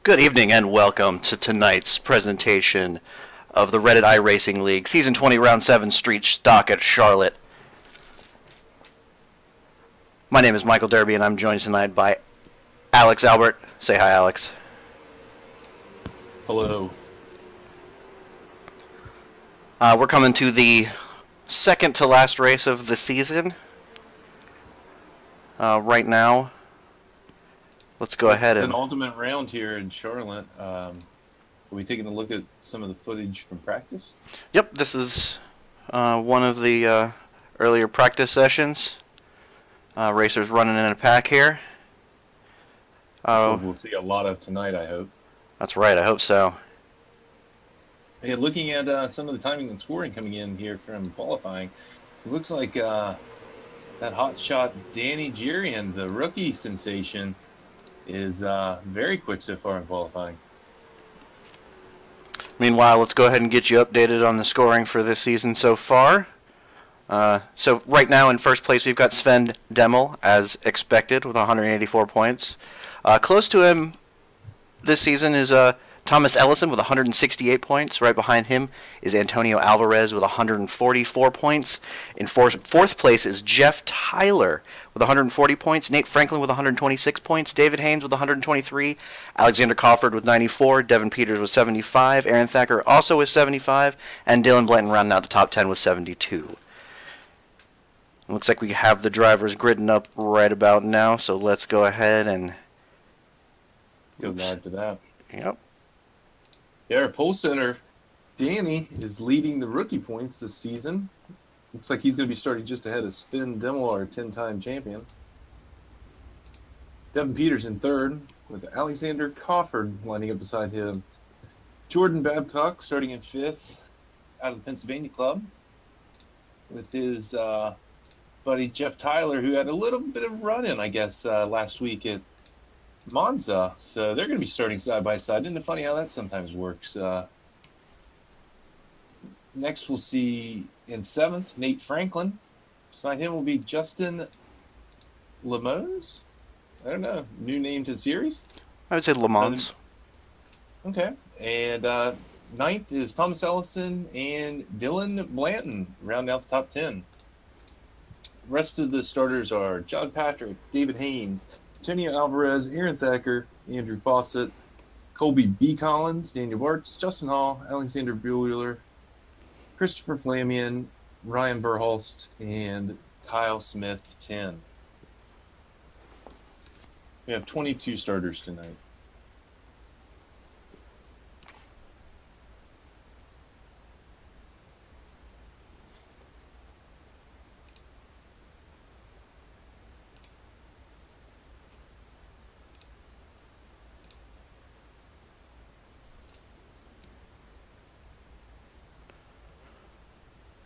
Good evening and welcome to tonight's presentation of the Reddit iRacing League, Season 20, Round 7, Street Stock at Charlotte. My name is Michael Derby and I'm joined tonight by Alex Albert. Say hi, Alex. Hello. We're coming to the second to last race of the season. Right now, let's go ahead and... An ultimate round here in Charlotte. Are we taking a look at some of the footage from practice? Yep, this is one of the earlier practice sessions. Racers running in a pack here. We'll see a lot of tonight, I hope. That's right, I hope so. Yeah, looking at some of the timing and scoring coming in here from qualifying, it looks like that hotshot Danny Jirian, the rookie sensation, is very quick so far in qualifying. Meanwhile, let's go ahead and get you updated on the scoring for this season so far. So right now in first place we've got Sven Demel, as expected, with 184 points. Close to him this season is Thomas Ellison with 168 points. Right behind him is Antonio Alvarez with 144 points. In fourth place is Jeff Tyler with 140 points. Nate Franklin with 126 points. David Haynes with 123. Alexander Crawford with 94. Devin Peters with 75. Aaron Thacker also with 75. And Dylan Blanton rounding out the top 10 with 72. Looks like we have the drivers gridding up right about now, so let's go ahead and go live to that. Yep. Yeah, our pole center, Danny, is leading the rookie points this season. Looks like he's going to be starting just ahead of Sven Demel, our 10-time champion. Devin Peters in third, with Alexander Crawford lining up beside him. Jordan Babcock starting in fifth, out of the Pennsylvania club, with his buddy Jeff Tyler, who had a little bit of run-in, I guess, last week at Monza. So they're going to be starting side by side. Isn't it funny how that sometimes works? Next we'll see in seventh, Nate Franklin. Beside him will be Justin Lemons. I don't know. New name to the series? I would say Lemons. Okay. And ninth is Thomas Ellison and Dylan Blanton, rounding out the top 10. Rest of the starters are John Patrick, David Haynes, Antonio Alvarez, Aaron Thacker, Andrew Fawcett, Colby B. Collins, Daniel Bartz, Justin Hall, Alexander Buehler, Christopher Flamian, Ryan Verhulst, and Kyle Smith, 10. We have 22 starters tonight.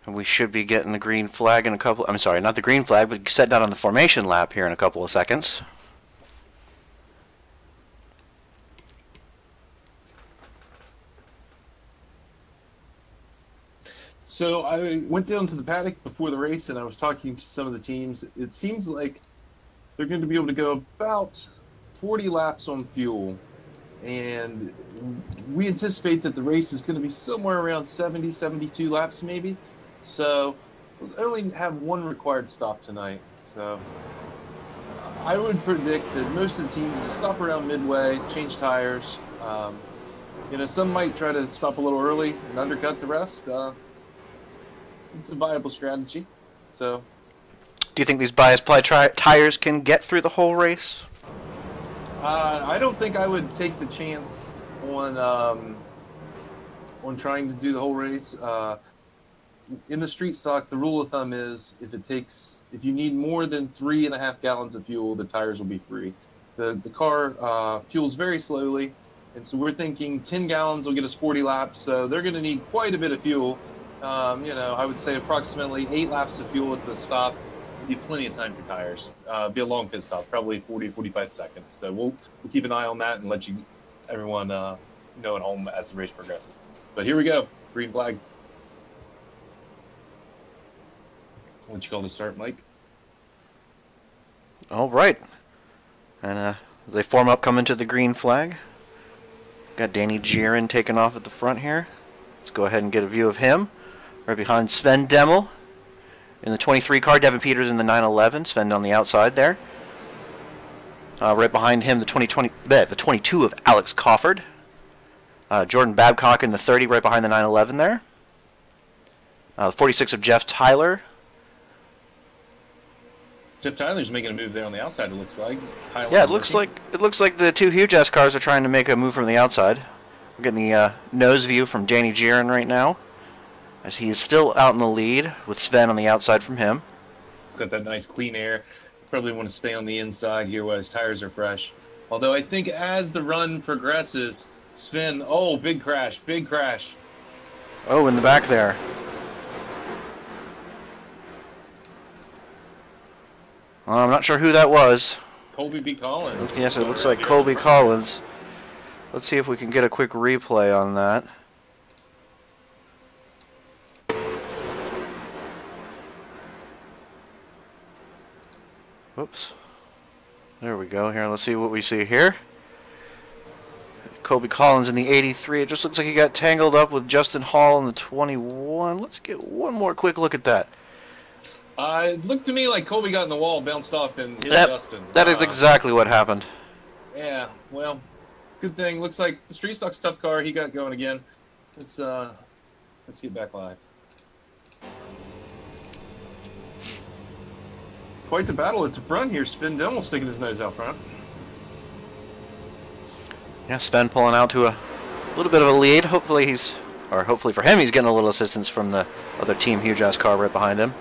We should be getting the green flag in a couple... I'm sorry, not the green flag, but set down on the formation lap here in a couple of seconds. So I went down to the paddock before the race and I was talking to some of the teams. It seems like they're going to be able to go about 40 laps on fuel. And we anticipate that the race is going to be somewhere around 70, 72 laps maybe. So we'll only have one required stop tonight. So I would predict that most of the teams will stop around midway, change tires. Some might try to stop a little early and undercut the rest. It's a viable strategy. So, do you think these bias ply tires can get through the whole race? I don't think I would take the chance on trying to do the whole race. In the street stock, the rule of thumb is if you need more than 3.5 gallons of fuel, the tires will be free. The car fuels very slowly, and so we're thinking 10 gallons will get us 40 laps. So they're going to need quite a bit of fuel. I would say approximately 8 laps of fuel at the stop. Be plenty of time for tires. Be a long pit stop, probably 40, 45 seconds. So we'll keep an eye on that and let everyone know at home as the race progresses. But here we go, green flag. What you call the start, Mike? All right. And they form up coming to the green flag. Got Danny Giron taking off at the front here. Let's go ahead and get a view of him. Right behind Sven Demmel in the 23 car. Devin Peters in the 911. Sven on the outside there. Right behind him, the 22 of Alex Cofford. Jordan Babcock in the 30 right behind the 911 there. The 46 of Jeff Tyler. Jeff Tyler's making a move there on the outside, it looks like. Yeah, it looks like the two huge S cars are trying to make a move from the outside. We're getting the nose view from Danny Giron right now, as he is still out in the lead with Sven on the outside from him. Got that nice clean air. Probably want to stay on the inside here while his tires are fresh. Although I think as the run progresses, Sven, oh, big crash, big crash. Oh, in the back there. I'm not sure who that was. Colby B. Collins. Yes, it looks like Colby Collins. Let's see if we can get a quick replay on that. Whoops. There we go. Here, let's see what we see here. Colby Collins in the 83. It just looks like he got tangled up with Justin Hall in the 21. Let's get one more quick look at that. It looked to me like Colby got in the wall, bounced off, and hit Justin. That is exactly what happened. Yeah, well, good thing. Looks like the Street Stock's tough car. He got going again. Let's get back live. Quite the battle at the front here. Sven Demmel sticking his nose out front. Yeah, Sven pulling out to a little bit of a lead. Hopefully for him, he's getting a little assistance from the other team huge ass car right behind him.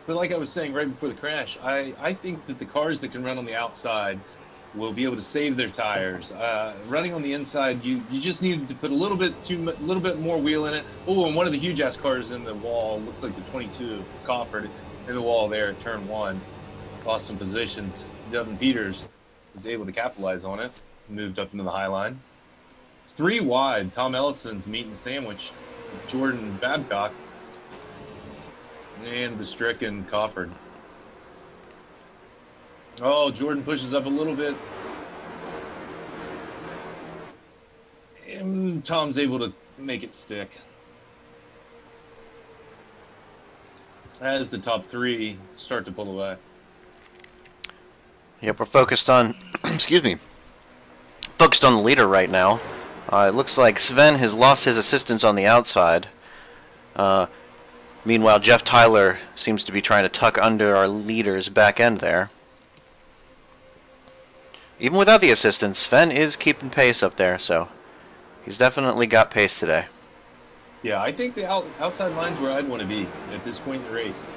But like I was saying right before the crash, I think that the cars that can run on the outside will be able to save their tires. Running on the inside, you just need to put a little bit more wheel in it. Oh, and one of the huge ass cars in the wall looks like the 22 Cofford in the wall there at turn 1. Lost some positions. Devin Peters was able to capitalize on it. Moved up into the high line. It's 3 wide. Tom Ellison's meat and sandwich. Jordan Babcock. And the stricken Cofford. Oh, Jordan pushes up a little bit. And Tom's able to make it stick. As the top 3 start to pull away. Yep, we're focused on, excuse me, focused on the leader right now. It looks like Sven has lost his assistance on the outside. Meanwhile, Jeff Tyler seems to be trying to tuck under our leader's back end there. Even without the assistance, Sven is keeping pace up there, so he's definitely got pace today. Yeah, I think the outside line's where I'd want to be at this point in the race.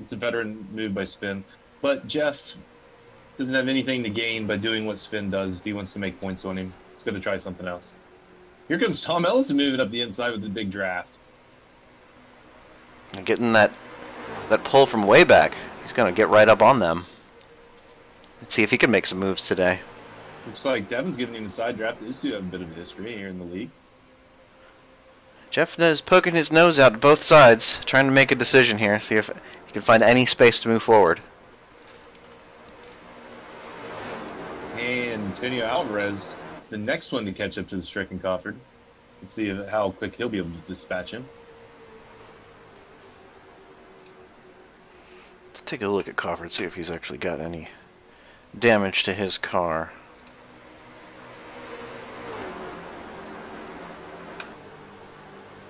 It's a veteran move by Sven. But Jeff doesn't have anything to gain by doing what Sven does if he wants to make points on him. He's going to try something else. Here comes Tom Ellison moving up the inside with the big draft. And getting that pull from way back. He's going to get right up on them. Let's see if he can make some moves today. Looks like Devin's giving him the side draft. These two have a bit of a history here in the league. Jeff is poking his nose out to both sides, trying to make a decision here, see if he can find any space to move forward. And Antonio Alvarez is the next one to catch up to the stricken Cofford. Let's see how quick he'll be able to dispatch him. Let's take a look at Cofford, see if he's actually got any damage to his car.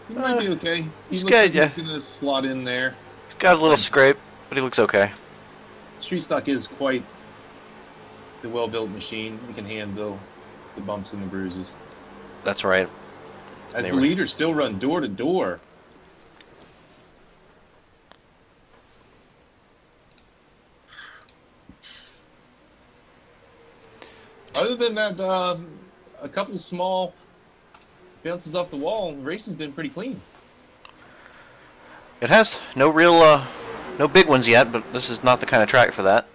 He might be okay. He looks good, like he's going to slot in there. He's got a little scrape, but he looks okay. Street Stock is quite the well-built machine. He can handle the bumps and the bruises. That's right. As the leaders still run door to door. Other than that, a couple small bounces off the wall, the race has been pretty clean. It has. No real, no big ones yet, but this is not the kind of track for that.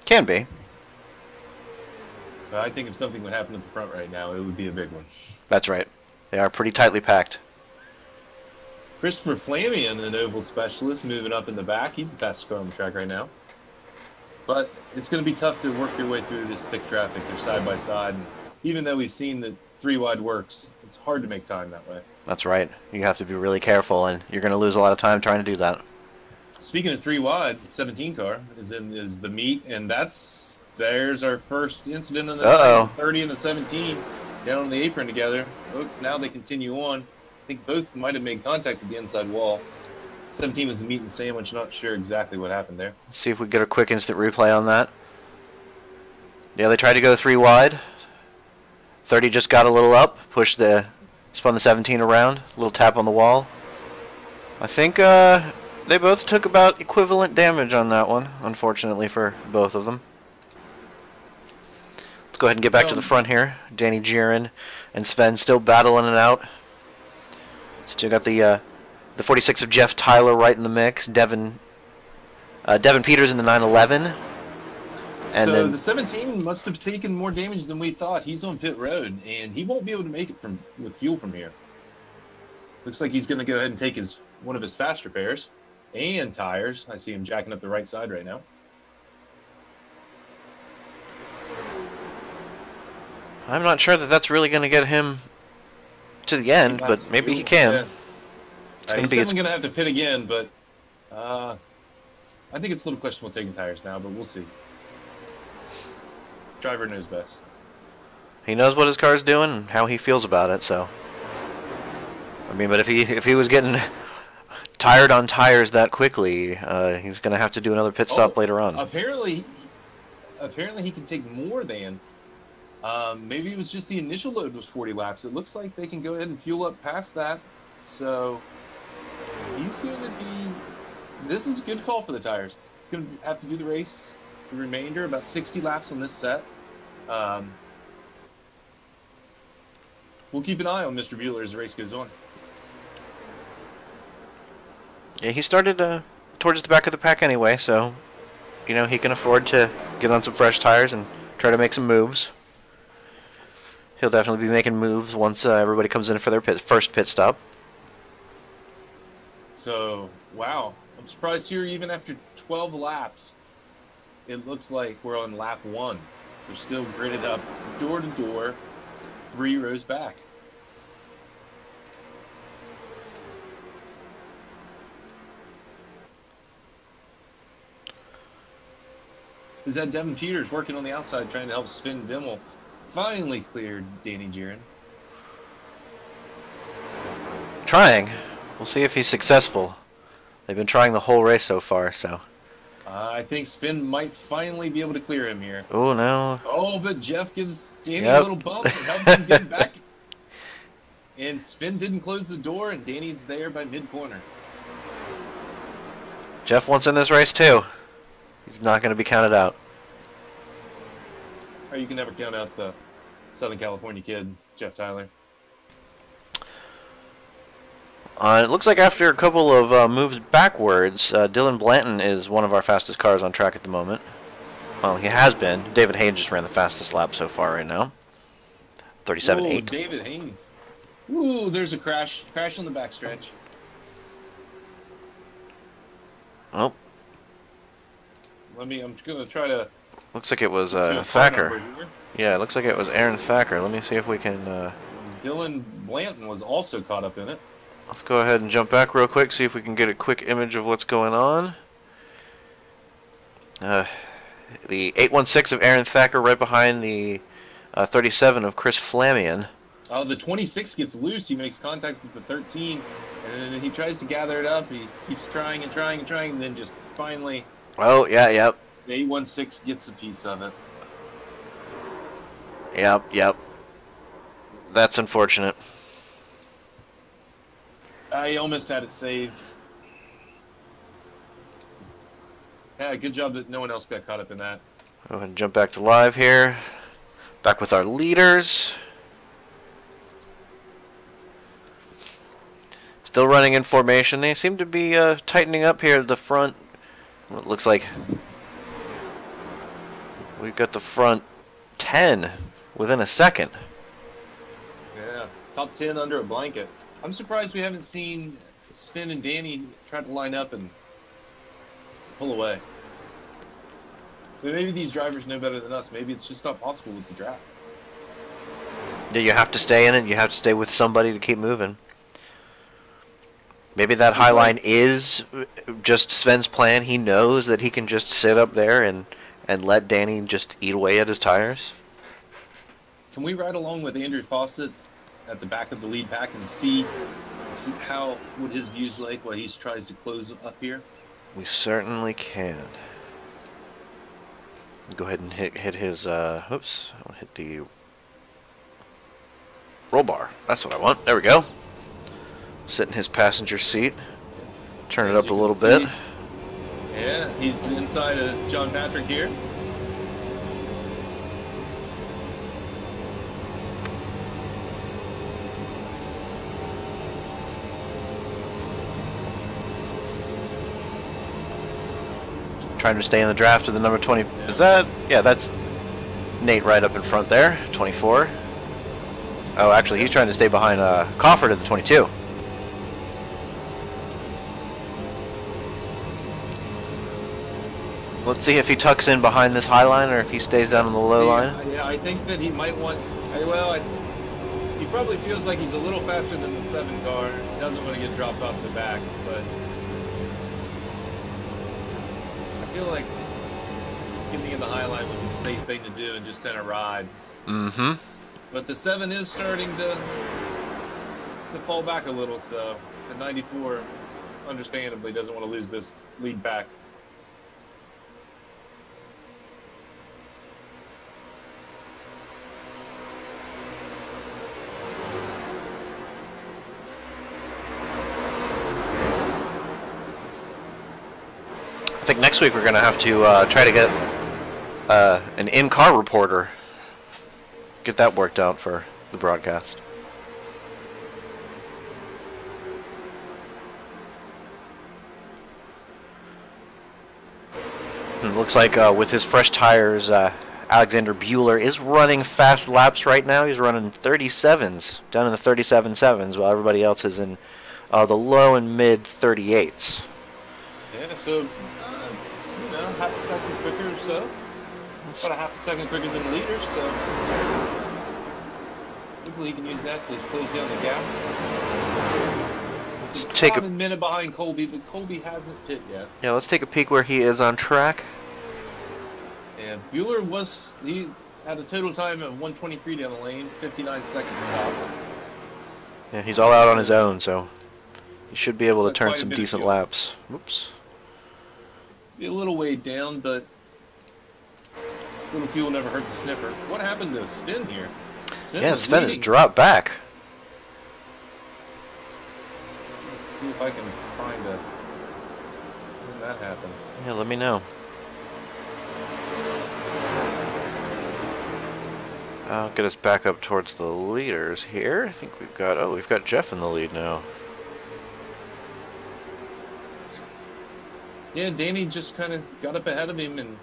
Can be. I think if something would happen at the front right now, it would be a big one. That's right. They are pretty tightly packed. Christopher Flamion, an oval specialist, moving up in the back. He's the fastest car on the track right now. But it's going to be tough to work your way through this thick traffic. They're side by side. And even though we've seen that 3 wide works, it's hard to make time that way. That's right. You have to be really careful, and you're going to lose a lot of time trying to do that. Speaking of 3 wide, 17 car is the meet, and there's our first incident in the 30 and the 17 down on the apron together. Oops, now they continue on. I think both might have made contact with the inside wall. 17 was a meat and sandwich. Not sure exactly what happened there. Let's see if we get a quick instant replay on that. Yeah, they tried to go 3 wide. 30 just got a little up, spun the 17 around, a little tap on the wall. I think they both took about equivalent damage on that one, unfortunately for both of them. Let's go ahead and get back to the front here. Danny Giron and Sven still battling it out. Still got the 46 of Jeff Tyler right in the mix. Devin Peters in the 911. And so then the 17 must have taken more damage than we thought. He's on pit road, and he won't be able to make it with fuel from here. Looks like he's going to go ahead and take one of his faster pairs and tires. I see him jacking up the right side right now. I'm not sure that that's really going to get him to the end, but maybe he can. Yeah. He's definitely going to have to pit again, but I think it's a little questionable taking tires now, but we'll see. Driver knows best. He knows what his car's doing and how he feels about it, so. I mean, but if he was getting tired on tires that quickly, he's going to have to do another pit stop later on. Apparently he can take more than. Maybe it was just the initial load was 40 laps. It looks like they can go ahead and fuel up past that. So he's going to be. This is a good call for the tires. He's going to have to do the race. The remainder, about 60 laps on this set. We'll keep an eye on Mr. Bueller as the race goes on. Yeah, he started towards the back of the pack anyway, so you know he can afford to get on some fresh tires and try to make some moves. He'll definitely be making moves once everybody comes in for their first pit stop. So, wow. I'm surprised here even after 12 laps. It looks like we're on lap 1. They're still gridded up door to door, 3 rows back. Is that Devin Peters working on the outside trying to help Sven Dimmel finally cleared Danny Giron? Trying. We'll see if he's successful. They've been trying the whole race so far, so. I think Sven might finally be able to clear him here. Oh, no. Oh, but Jeff gives Danny a little bump and helps him get back. And Sven didn't close the door, and Danny's there by mid-corner. Jeff wants in this race, too. He's not going to be counted out. Or you can never count out the Southern California kid, Jeff Tyler. It looks like after a couple of moves backwards, Dylan Blanton is one of our fastest cars on track at the moment. Well, he has been. David Haynes just ran the fastest lap so far right now. 37.8. David Haynes. Ooh, there's a crash. Crash on the backstretch. Oh. I'm just going to try to... Looks like it was Thacker. Yeah, it looks like it was Aaron Thacker. Let me see if we can... Dylan Blanton was also caught up in it. Let's go ahead and jump back real quick, see if we can get a quick image of what's going on. The 816 of Aaron Thacker right behind the 37 of Chris Flamian. The 26 gets loose. He makes contact with the 13, and then he tries to gather it up. He keeps trying and trying and trying, and then just finally... Oh, yeah, yep. The 816 gets a piece of it. Yep. That's unfortunate. He almost had it saved. Yeah, good job that no one else got caught up in that. Go ahead and jump back to live here. Back with our leaders. Still running in formation. They seem to be tightening up here at the front. It looks like we've got the front 10 within a second. Yeah, top 10 under a blanket. I'm surprised we haven't seen Sven and Danny try to line up and pull away. But maybe these drivers know better than us. Maybe it's just not possible with the draft. Yeah, you have to stay in it. You have to stay with somebody to keep moving. Maybe that high line is just Sven's plan. He knows that he can just sit up there and let Danny just eat away at his tires. Can we ride along with Andrew Fawcett at the back of the lead pack and see how would his views like while he tries to close up here? We certainly can. Go ahead and hit his, oops, I want to hit the roll bar. That's what I want. There we go. Sit in his passenger seat. Turn it up a little bit. Yeah, he's inside of John Patrick here. Trying to stay in the draft with the number 20. Is that? Yeah, that's Nate right up in front there. 24. Oh, actually, he's trying to stay behind Crawford at the 22. Let's see if he tucks in behind this high line or if he stays down on the low line. Yeah, I think that he might want. He probably feels like he's a little faster than the 7 car. He doesn't want to get dropped off the back, but I feel like getting in the high line would be the safe thing to do and just kind of ride. Mm-hmm. But the 7 is starting to fall back a little, so the 94 understandably doesn't want to lose this lead back. I think next week we're going to have to try to get an in-car reporter. Get that worked out for the broadcast. It looks like with his fresh tires, Alexander Bueller is running fast laps right now. He's running 37s, down in the 37.7s, while everybody else is in the low and mid 38s. Yeah, so, half a second quicker or so. About a half a second quicker than the leaders, so hopefully he can use that to close down the gap. Let's take a minute behind Colby, but Colby hasn't pit yet. Yeah, let's take a peek where he is on track. And Bueller he had a total time of 1:23 down the lane, 59 seconds stop. Yeah, he's all out on his own, so he should be able to turn some decent laps. Whoops. Be a little weighed down, but a little fuel never hurt the sniffer. What happened to Sven here? Sven has dropped back. Let's see if I can find when did that happen? Yeah, let me know. I'll get us back up towards the leaders here. I think we've got Jeff in the lead now. Yeah, Danny just kind of got up ahead of him, and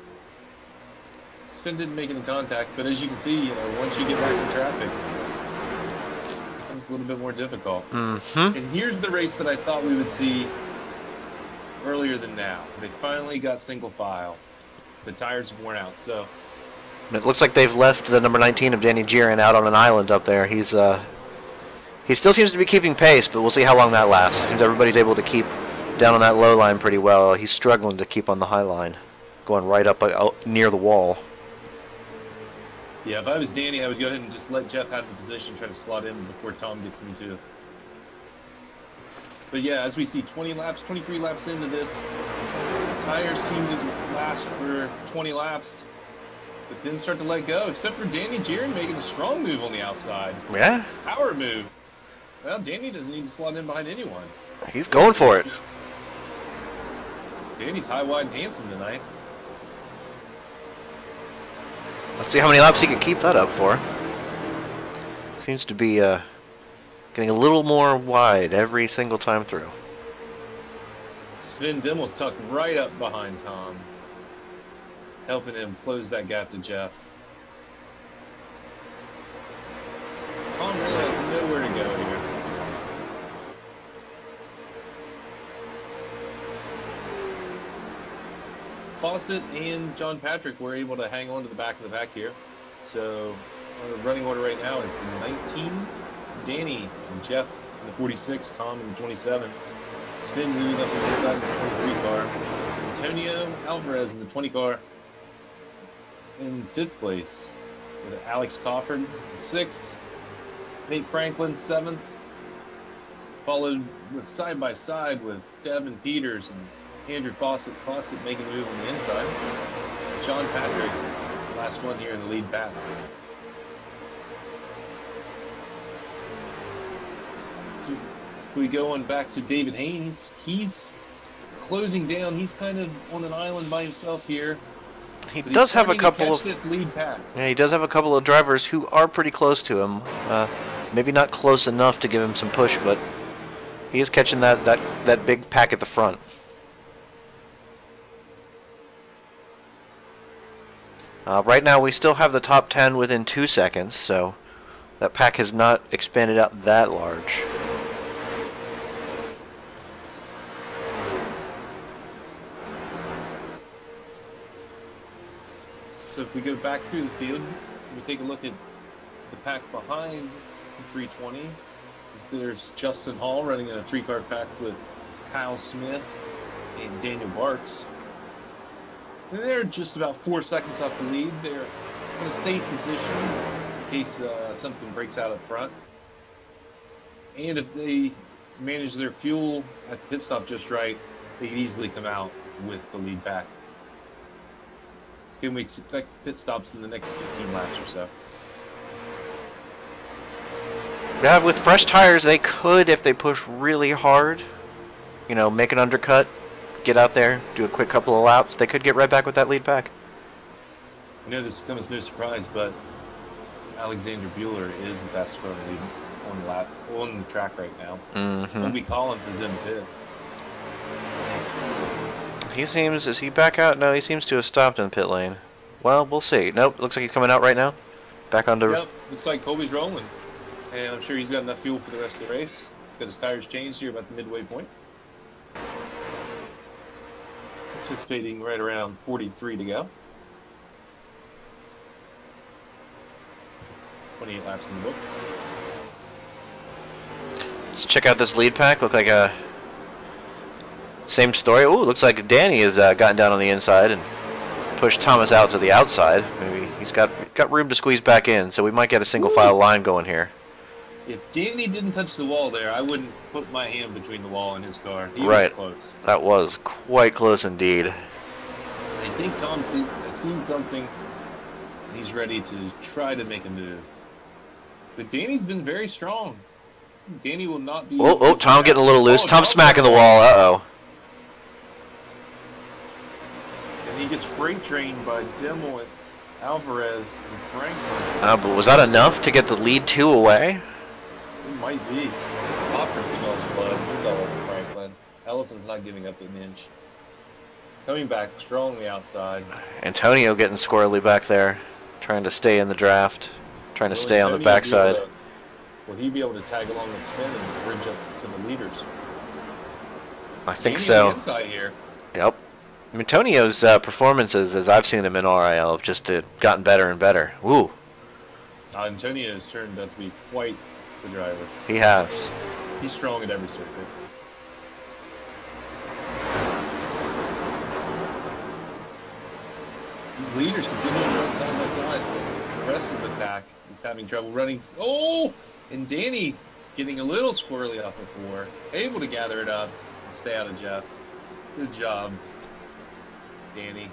Sven didn't make any contact. But as you can see, once you get back in traffic, it becomes a little bit more difficult. Mm-hmm. And here's the race that I thought we would see earlier than now. They finally got single file. The tires have worn out, so. It looks like they've left the number 19 of Danny Giron out on an island up there. He still seems to be keeping pace, but we'll see how long that lasts. Seems everybody's able to keep down on that low line pretty well. He's struggling to keep on the high line, going right up near the wall. Yeah, if I was Danny, I would go ahead and just let Jeff have the position, try to slot in before Tom gets me too. But yeah, as we see 23 laps into this, the tires seem to last for 20 laps, but then start to let go, except for Danny Giron making a strong move on the outside. Yeah. Power move. Well, Danny doesn't need to slot in behind anyone. He's going for it. Danny's high, wide, and handsome tonight. Let's see how many laps he can keep that up for. Seems to be getting a little more wide every single time through. Sven Dimmel tucked right up behind Tom, helping him close that gap to Jeff. Tom really has nowhere to go here. Fawcett and John Patrick were able to hang on to the back of the pack here. So the running order right now is the 19, Danny and Jeff in the 46, Tom in the 27, Sven moving up the inside in the 23 car, Antonio Alvarez in the 20 car in 5th place with Alex Cofford in 6th, Nate Franklin 7th, followed with side by side with Devin Peters and Andrew Fawcett. Fawcett making a move on the inside. John Patrick, last one here in the lead pack. If we go on back to David Haynes, he's closing down. He's kind of on an island by himself here. He does have a couple of this lead pack. Yeah, he does have a couple of drivers who are pretty close to him. Maybe not close enough to give him some push, but he is catching that big pack at the front. Right now, we still have the top 10 within 2 seconds, so that pack has not expanded out that large. So if we go back through the field, we take a look at the pack behind the 320. There's Justin Hall running in a 3-car pack with Kyle Smith and Daniel Bartz. And they're just about 4 seconds off the lead. They're in a safe position in case something breaks out up front. And if they manage their fuel at the pit stop just right, they can easily come out with the lead pack. Can we expect pit stops in the next 15 laps or so? Yeah, with fresh tires, they could, if they push really hard, you know, make an undercut, get out there, do a quick couple of laps, they could get right back with that lead pack. I know this comes as no surprise, but Alexander Bueller is the fastest car on the track right now. Toby Collins is in pits. He seems, is he back out? No, he seems to have stopped in the pit lane. Well, we'll see. Nope, looks like he's coming out right now. Back onto... Yep, looks like Colby's rolling. And I'm sure he's got enough fuel for the rest of the race. Got his tires changed here about the midway point. Anticipating right around 43 to go. 28 laps in the books. Let's check out this lead pack. Looks like a... Same story. Ooh, looks like Danny has gotten down on the inside and pushed Thomas out to the outside. Maybe he's got room to squeeze back in, so we might get a single file line going here. If Danny didn't touch the wall there, I wouldn't put my hand between the wall and his car. He was close. That was quite close indeed. I think Tom has seen something, and he's ready to try to make a move. But Danny's been very strong. Danny will not be... Oh, Tom getting a little loose. Tom smacking the wall. Uh-oh. And he gets freight trained by Dimmel and Alvarez and Franklin. But was that enough to get the lead 2 away? It might be. Hoffman smells blood. He's all over Franklin. Ellison's not giving up an inch. Coming back strongly outside. Antonio getting squirrely back there, trying to stay in the draft, trying to stay on the backside. Will he be able to tag along the spin and bridge up to the leaders? I think so. Inside here. Yep. Antonio's performances, as I've seen him in RiL, have just gotten better and better. Woo. Antonio's turned out to be quite the driver. He has. He's strong at every circuit. These leaders continue to run side by side. The rest of the pack is having trouble running. Oh! And Danny getting a little squirrely off of 4. Able to gather it up and stay out of Jeff. Good job, Danny.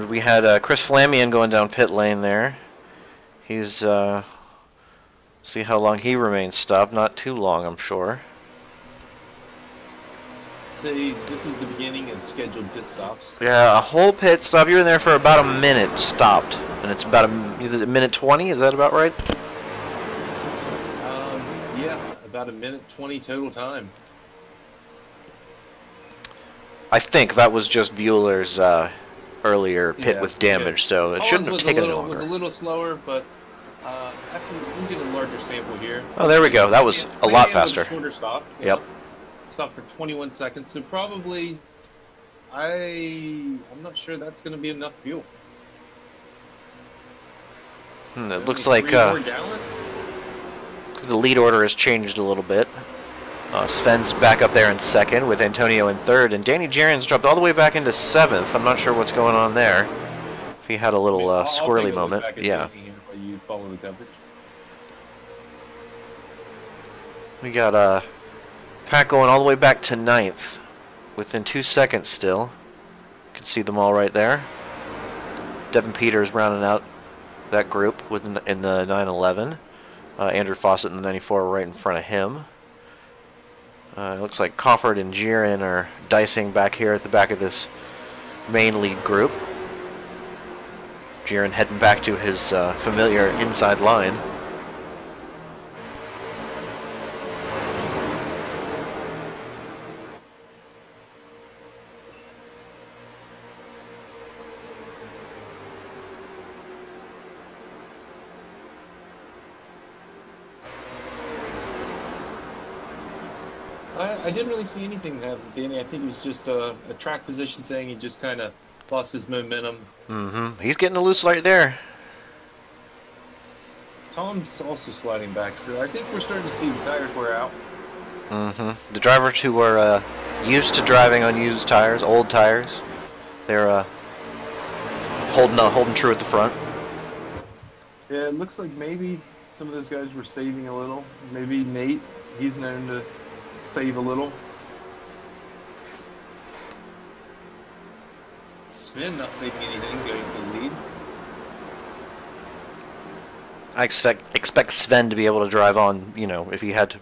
We had Chris Flamian going down pit lane there. He's, see how long he remains stopped. Not too long, I'm sure. Say this is the beginning of scheduled pit stops. Yeah, a whole pit stop. You were in there for about a minute stopped. And it's about a minute 20, is that about right? Yeah, about a minute 20 total time. I think that was just Bueller's earlier pit with damage, so it shouldn't have taken longer. It was a little slower, but after we get a larger sample here. Oh, there we go. That was a lot faster. Shorter stop. Yep. Stopped for 21 seconds. So probably, I'm not sure that's going to be enough fuel. It looks like 3 more gallons. The lead order has changed a little bit. Sven's back up there in second with Antonio in third, and Danny Jaren's dropped all the way back into seventh. I'm not sure what's going on there. If he had a little squirrely moment. Yeah. You follow the coverage. We got Pat going all the way back to ninth, within 2 seconds still. You can see them all right there. Devin Peters rounding out that group in the 911. Andrew Fawcett in the 94 right in front of him. It looks like Cofford and Jiren are dicing back here at the back of this main lead group. Jiren heading back to his familiar inside line. I didn't really see anything happen, Danny. I think it was just a track position thing. He just kind of lost his momentum. He's getting a loose right there. Tom's also sliding back, so I think we're starting to see the tires wear out. The drivers who are used to driving on used tires, old tires, they're holding true at the front. Yeah, it looks like maybe some of those guys were saving a little. Maybe Nate, he's known to save a little. Sven not saving anything, going to the lead. I expect Sven to be able to drive on, if he had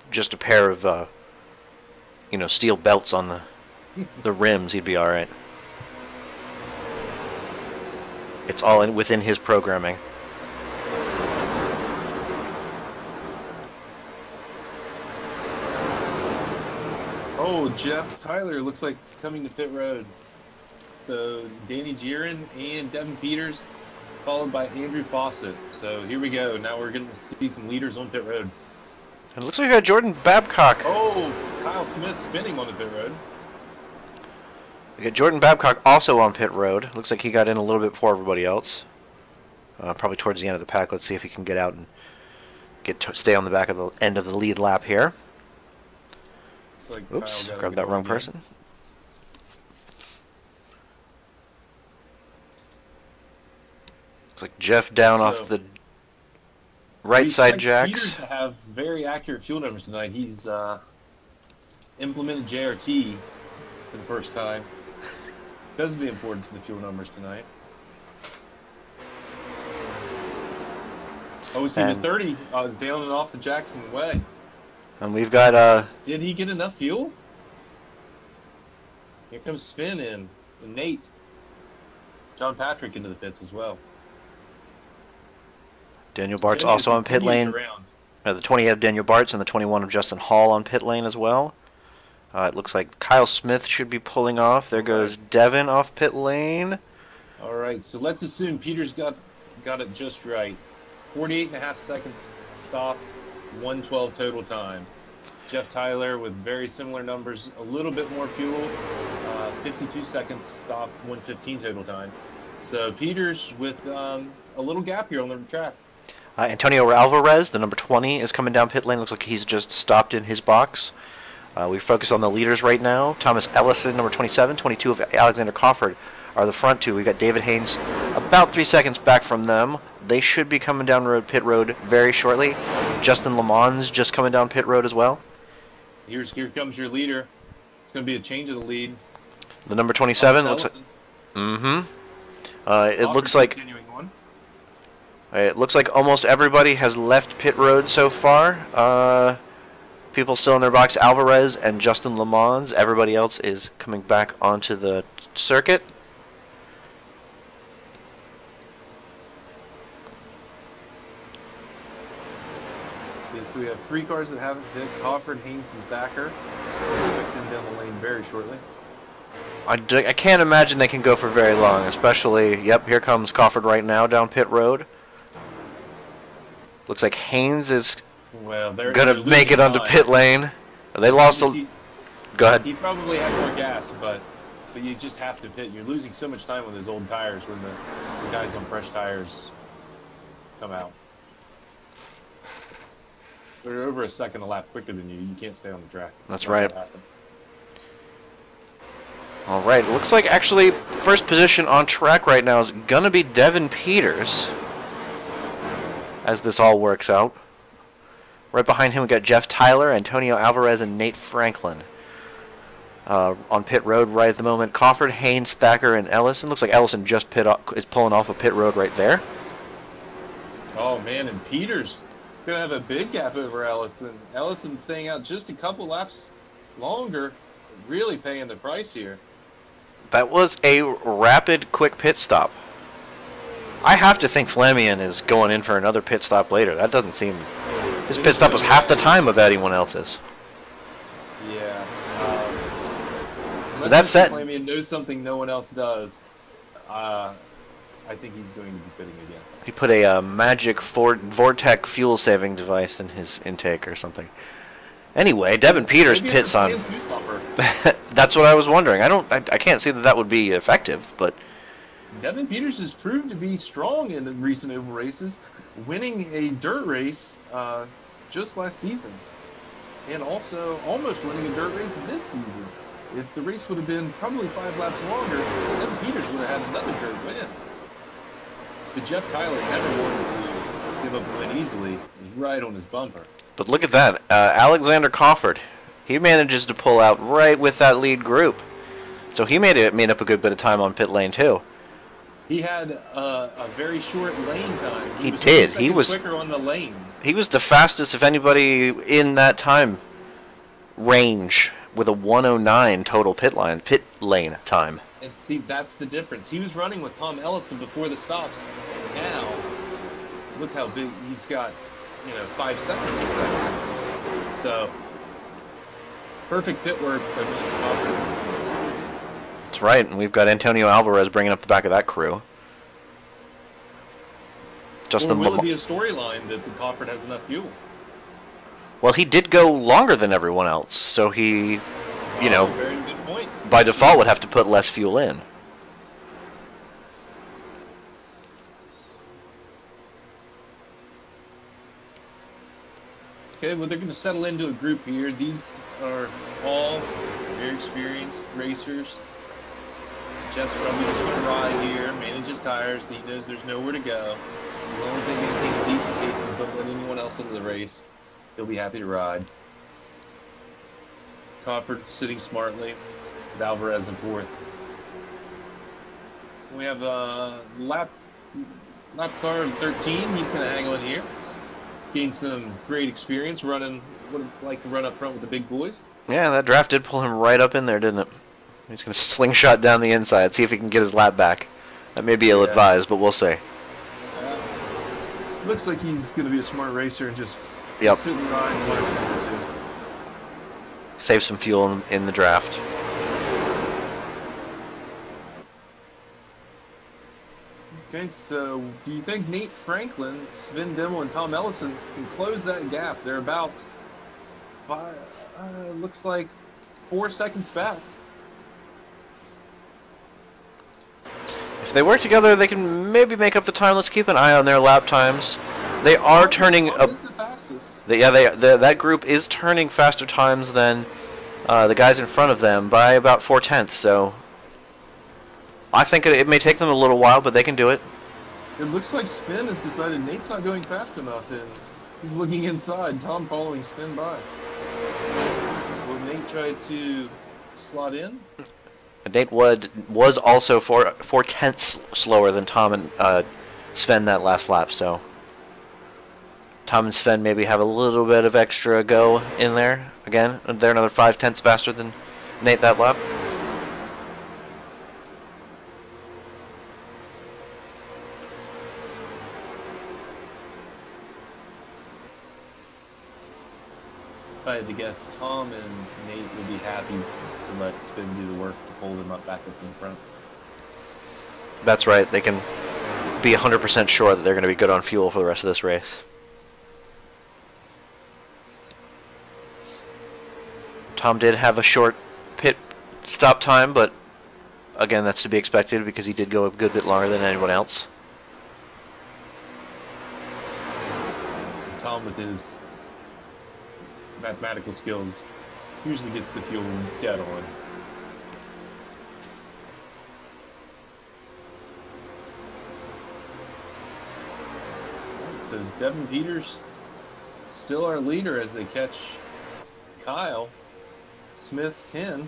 just a pair of, steel belts on the rims, he'd be all right. It's all within his programming. Oh, Jeff Tyler looks like coming to pit road. So Danny Jiren and Devin Peters, followed by Andrew Fawcett. So here we go. Now we're going to see some leaders on pit road. It looks like we got Jordan Babcock. Oh, Kyle Smith spinning on the pit road. We got Jordan Babcock also on pit road. Looks like he got in a little bit before everybody else. Probably towards the end of the pack. Let's see if he can get out and stay on the back of the end of the lead lap here. Like oops, grabbed that wrong person. Looks like Jeff down off the right side jacks. Peter to have very accurate fuel numbers tonight. He's implemented JRT for the first time because of the importance of the fuel numbers tonight. Oh, we see the 30 is down and off the Jackson Way. And we've got Did he get enough fuel? Here comes Sven in, and Nate. John Patrick into the pits as well. Daniel Bart's also on pit lane. The 20 of Daniel Bart's and the 21 of Justin Hall on pit lane as well. It looks like Kyle Smith should be pulling off. There goes Devin off pit lane. All right, so let's assume Peter's got it just right. 48.5 seconds stopped. 112 total time. Jeff Tyler with very similar numbers, a little bit more fuel, 52 seconds stopped, 115 total time. So Peters with a little gap here on the track. Antonio Alvarez, the number 20, is coming down pit lane. Looks like he's just stopped in his box. We focus on the leaders right now. Thomas Ellison, number 27, 22 of Alexander Cofford are the front two. We've got David Haynes about 3 seconds back from them. They should be coming down pit road very shortly. Justin Lamons just coming down pit road as well. Here comes your leader. It's going to be a change of the lead. The number 27 looks like. It looks like. It looks like almost everybody has left pit road so far. People still in their box: Alvarez and Justin Lamons. Everybody else is coming back onto the circuit. So we have 3 cars that haven't hit: Cofford, Haynes, and Thacker. Expecting down the lane very shortly. I can't imagine they can go for very long, especially, yep, here comes Cofford right now down pit road. Looks like Haynes is going to make it onto pit lane. They lost a... Go ahead. He probably had more gas, but you just have to pit. You're losing so much time with his old tires when the guys on fresh tires come out. They're over a second a lap quicker than you. You can't stay on the track. That's right. All right, it looks like actually first position on track right now is going to be Devin Peters as this all works out. Right behind him we got Jeff Tyler, Antonio Alvarez, and Nate Franklin. On pit road right at the moment, Crawford, Haynes, Thacker, and Ellison. Looks like Ellison just is pulling off a pit road right there. Oh man, and Peters gonna have a big gap over Ellison. Ellison staying out just a couple laps longer, really paying the price here. That was a rapid, quick pit stop. I have to think Flamian is going in for another pit stop later. That doesn't seem... His pit stop was half the time of anyone else's. Yeah. That said, Flamian knows something no one else does. I think he's going to be pitting again. He put a magic Vortec fuel-saving device in his intake or something. Anyway, Devin Peters pits on... That's what I was wondering. I can't see that would be effective, but... Devin Peters has proved to be strong in the recent oval races, winning a dirt race just last season. And also almost winning a dirt race this season. If the race would have been probably 5 laps longer, Devin Peters would have had another dirt win. But Jeff Tyler never wanted to give up a win easily. He's right on his bumper. But look at that. Alexander Crawford. He manages to pull out right with that lead group. So he made up a good bit of time on pit lane too. He had a very short lane time. He did. He was quicker on the lane. He was the fastest of anybody in that time range with a 1:09 total pit lane time. And see, that's the difference. He was running with Tom Ellison before the stops. Now, look how big he's got. 5 seconds here. So, perfect pit work by Mr. Crawford. That's right, and we've got Antonio Alvarez bringing up the back of that crew. Or will it be a storyline that the Crawford has enough fuel? Well, he did go longer than everyone else, so he, very good point. By default would have to put less fuel in. Okay, well, they're going to settle into a group here. These are all very experienced racers. Jeff's probably just going to ride here, manage his tires. He knows there's nowhere to go. As long as they maintain a decent pace and don't let anyone else into the race, he'll be happy to ride. Crawford sitting smartly with Alvarez in 4th. We have lap car 13. He's going to hang on here. Gained some great experience running what it's like to run up front with the big boys. Yeah, that draft did pull him right up in there, didn't it? He's going to slingshot down the inside, see if he can get his lap back. That may be ill-advised, but we'll see. Looks like he's going to be a smart racer and just sit and ride. Save some fuel in the draft. Okay, so do you think Nate Franklin, Sven Dimmel, and Tom Ellison can close that gap? They're about, looks like 4 seconds back. If they work together, they can maybe make up the time. Let's keep an eye on their lap times. They are turning up. Is the fastest? That group is turning faster times than the guys in front of them by about 4/10. So I think it may take them a little while, but they can do it. It looks like Sven has decided Nate's not going fast enough, and he's looking inside. Tom following Sven by. Will Nate try to slot in? Nate was also 4/10 slower than Tom and Sven that last lap, so Tom and Sven maybe have a little bit of extra go in there. Again, they're another 5/10 faster than Nate that lap. If I had to guess, Tom and Nate would be happy to let Sven do the work to pull them up back up in front. That's right. They can be 100% sure that they're going to be good on fuel for the rest of this race. Tom did have a short pit stop time, but again, that's to be expected because he did go a good bit longer than anyone else. Tom, with his mathematical skills, usually gets the fuel dead on. So is Devin Peters still our leader as they catch Kyle Smith 10?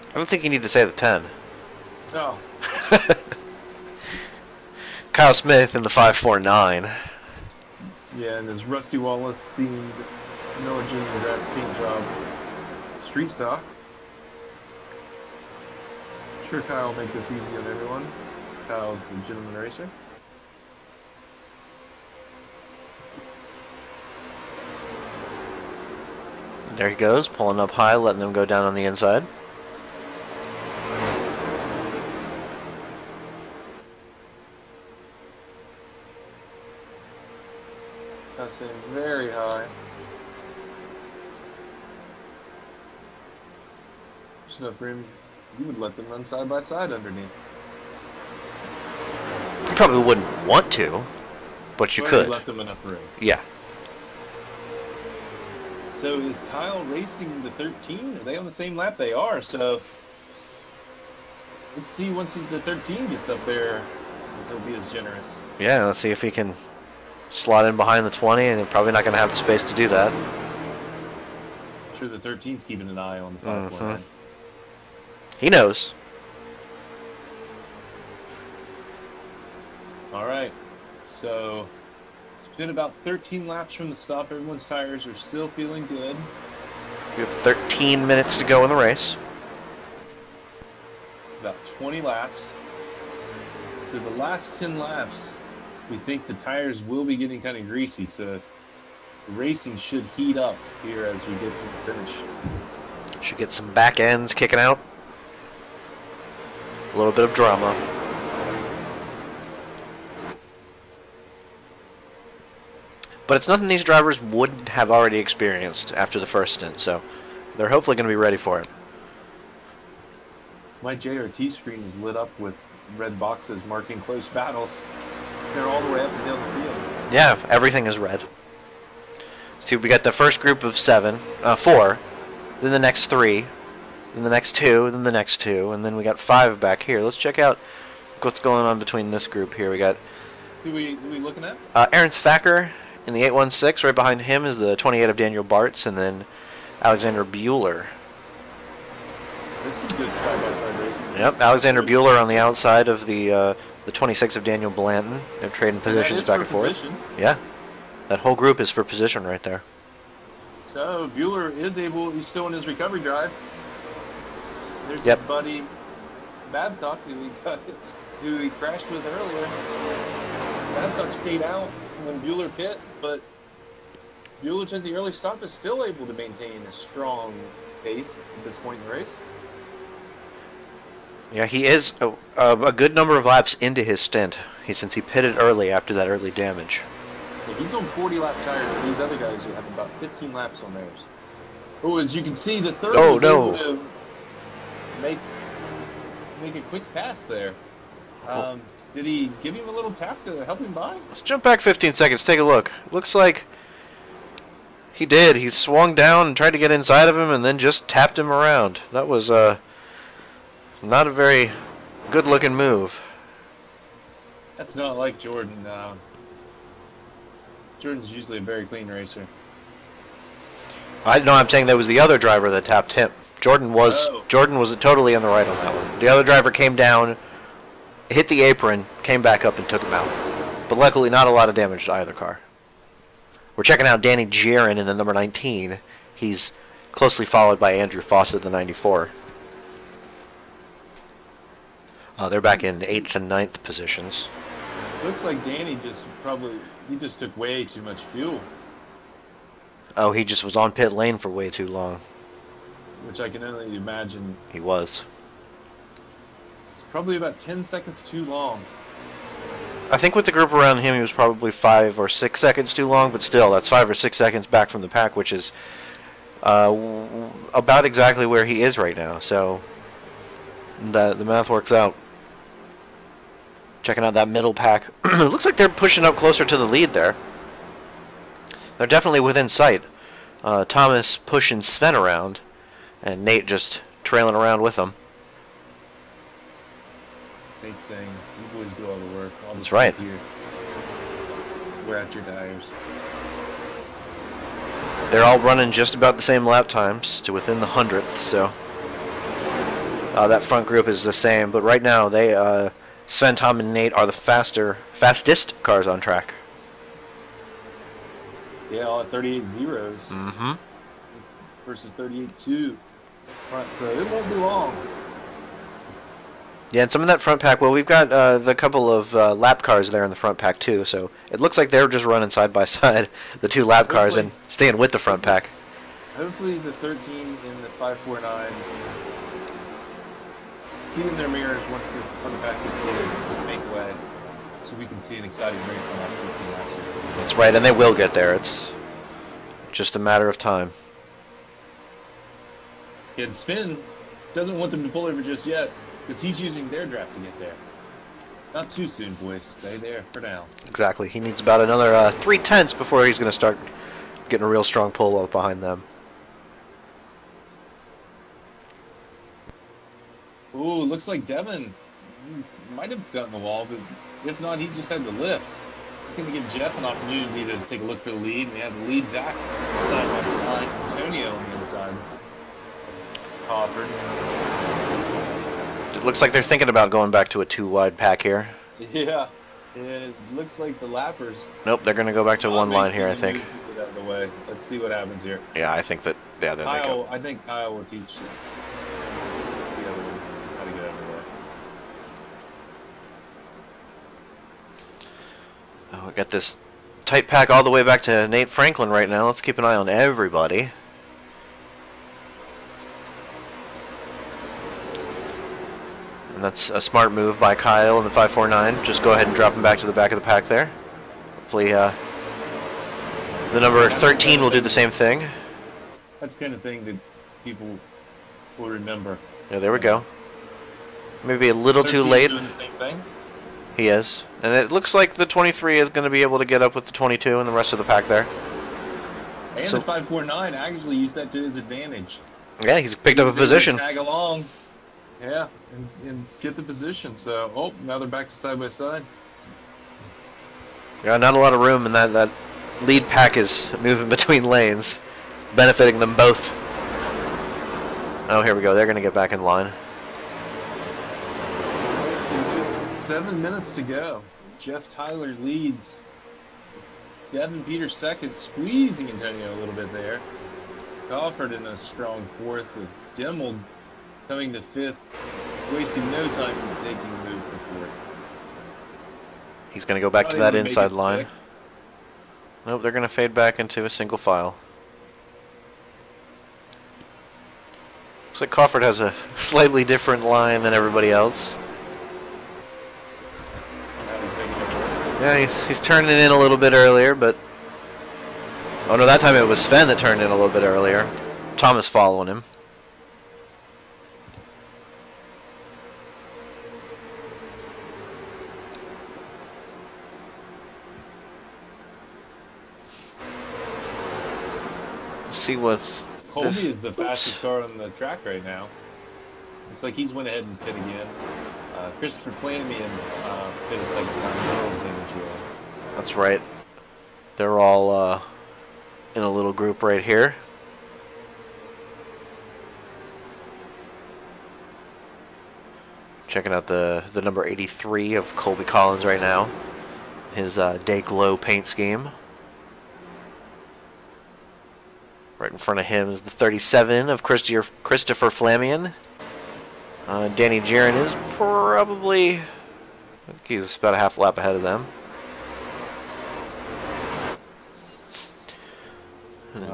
I don't think you need to say the 10. Oh. Kyle Smith in the 549. Yeah, and his Rusty Wallace themed Noah Jr. Draft paint job street stock. Sure, Kyle will make this easy on everyone. Kyle's the gentleman racer. There he goes, pulling up high, letting them go down on the inside. That's staying very high. There's enough room. You would let them run side by side underneath. You probably wouldn't want to, but you could. You left them enough room. Yeah. So is Kyle racing the 13? Are they on the same lap? They are. So let's see once the 13 gets up there, if he'll be as generous. Yeah, let's see if he can slot in behind the 20, and he's probably not going to have the space to do that. I'm sure the 13's keeping an eye on the 5.9. He knows. All right. So it's been about 13 laps from the stop. Everyone's tires are still feeling good. We have 13 minutes to go in the race. It's about 20 laps. So the last 10 laps, we think the tires will be getting kind of greasy. So the racing should heat up here as we get to the finish. Should get some back ends kicking out. A little bit of drama. But it's nothing these drivers wouldn't have already experienced after the first stint, so they're hopefully going to be ready for it. My JRT screen is lit up with red boxes marking close battles. They're all the way up and down the field. Yeah, everything is red. See, we got the first group of 4, then the next 3, then the next 2, then the next 2, and then we got 5 back here. Let's check out what's going on between this group here. We got who we looking at? Aaron Thacker in the 816. Right behind him is the 28 of Daniel Bartz, and then Alexander Bueller. This is good side-by-side racing. Yep, Alexander Bueller on the outside of the 26 of Daniel Blanton. They're trading positions back and forth. Position. Yeah, that whole group is for position right there. So Bueller is able. He's still in his recovery drive. There's Yep. his buddy Babcock, who he crashed with earlier. Babcock stayed out when Bueller pit, but Bueller, since the early stop, is still able to maintain a strong pace at this point in the race. Yeah, he is a good number of laps into his stint. Since he pitted early after that early damage. Yeah, he's on 40-lap tires, and these other guys have about 15 laps on theirs. Oh, as you can see, the third was able to make a quick pass there. Did he give him a little tap to help him by? Let's jump back 15 seconds. Take a look. Looks like he did. He swung down and tried to get inside of him, and then just tapped him around. That was not a very good-looking move. That's not like Jordan. Jordan's usually a very clean racer. I'm saying that was the other driver that tapped him. Jordan was totally on the right on that one. The other driver came down, hit the apron, came back up and took him out. But luckily not a lot of damage to either car. We're checking out Danny Jaron in the number 19. He's closely followed by Andrew Fawcett, the 94. They're back in 8th and 9th positions. Looks like Danny he just took way too much fuel. Oh, he just was on pit lane for way too long. Which I can only imagine. He was. It's probably about 10 seconds too long. I think with the group around him, he was probably 5 or 6 seconds too long, but still, that's 5 or 6 seconds back from the pack, which is about exactly where he is right now, so the math works out. Checking out that middle pack. It looks like they're pushing up closer to the lead there. They're definitely within sight. Thomas pushing Sven around, and Nate just trailing around with them. Nate's saying, you boys do all the work. That's right. Here. We're at your tires. They're all running just about the same lap times to within the 100th, so that front group is the same. But right now, they Sven, Tom, and Nate are the fastest cars on track. Yeah, all at 38 zeros. Mm-hmm. Versus 38.2 front, so it won't be long. Yeah, and some of that front pack, well, we've got the couple of lap cars there in the front pack, too, so it looks like they're just running side by side, the two lap cars, and staying with the front pack. Hopefully the 13 and the 549 see in their mirrors once this front pack gets loaded, make way, so we can see an exciting race on that 15 laps here. That's right, and they will get there. It's just a matter of time. And Sven doesn't want them to pull over just yet, because he's using their draft to get there. Not too soon, boys. Stay there for now. Exactly. He needs about another 3/10 before he's going to start getting a real strong pull up behind them. Ooh, looks like Devin might have gotten the wall, but if not, he just had to lift. It's going to give Jeff an opportunity to take a look for the lead, and we have the lead back side by side. Antonio on the inside. Crawford. It looks like they're thinking about going back to a 2-wide pack here. Yeah, and it looks like the lappers. Nope, they're going to go back to one line here, I think. Get out of the way. Let's see what happens here. Yeah, I think that. Yeah, there they go. I think Kyle will teach the other one how to get out of the way. Oh, we got this tight pack all the way back to Nate Franklin right now. Let's keep an eye on everybody. And that's a smart move by Kyle in the 549. Just go ahead and drop him back to the back of the pack there. Hopefully the number 13 will do the same thing. That's the kind of thing that people will remember. Yeah, there we go. Maybe a little too late. Doing the same thing. He is. And it looks like the 23 is going to be able to get up with the 22 and the rest of the pack there. And the 549 actually used that to his advantage. Yeah, he's picked up a position. Tag along. Yeah, and get the position. So, oh, now they're back to side by side. Yeah, not a lot of room, and that lead pack is moving between lanes, benefiting them both. Oh, here we go. They're going to get back in line. So just 7 minutes to go. Jeff Tyler leads. Devin Peters second, squeezing Antonio a little bit there. Crawford in a strong fourth with Dimmel coming to fifth, wasting no time in taking the move for fourth. He's going to go back to that inside line. Nope, they're going to fade back into a single file. Looks like Crawford has a slightly different line than everybody else. Yeah, he's turning in a little bit earlier, but... Oh no, that time it was Sven that turned in a little bit earlier. Thomas following him. Let's see what's... Colby is the fastest car on the track right now. Looks like he's went ahead and pit again. Christopher Flanagan pit a second time. That's right. They're all in a little group right here. Checking out the number 83 of Colby Collins right now. His Day Glow paint scheme. Right in front of him is the 37 of Christopher Flamian. Danny Giron is probably, I think he's about a half lap ahead of them.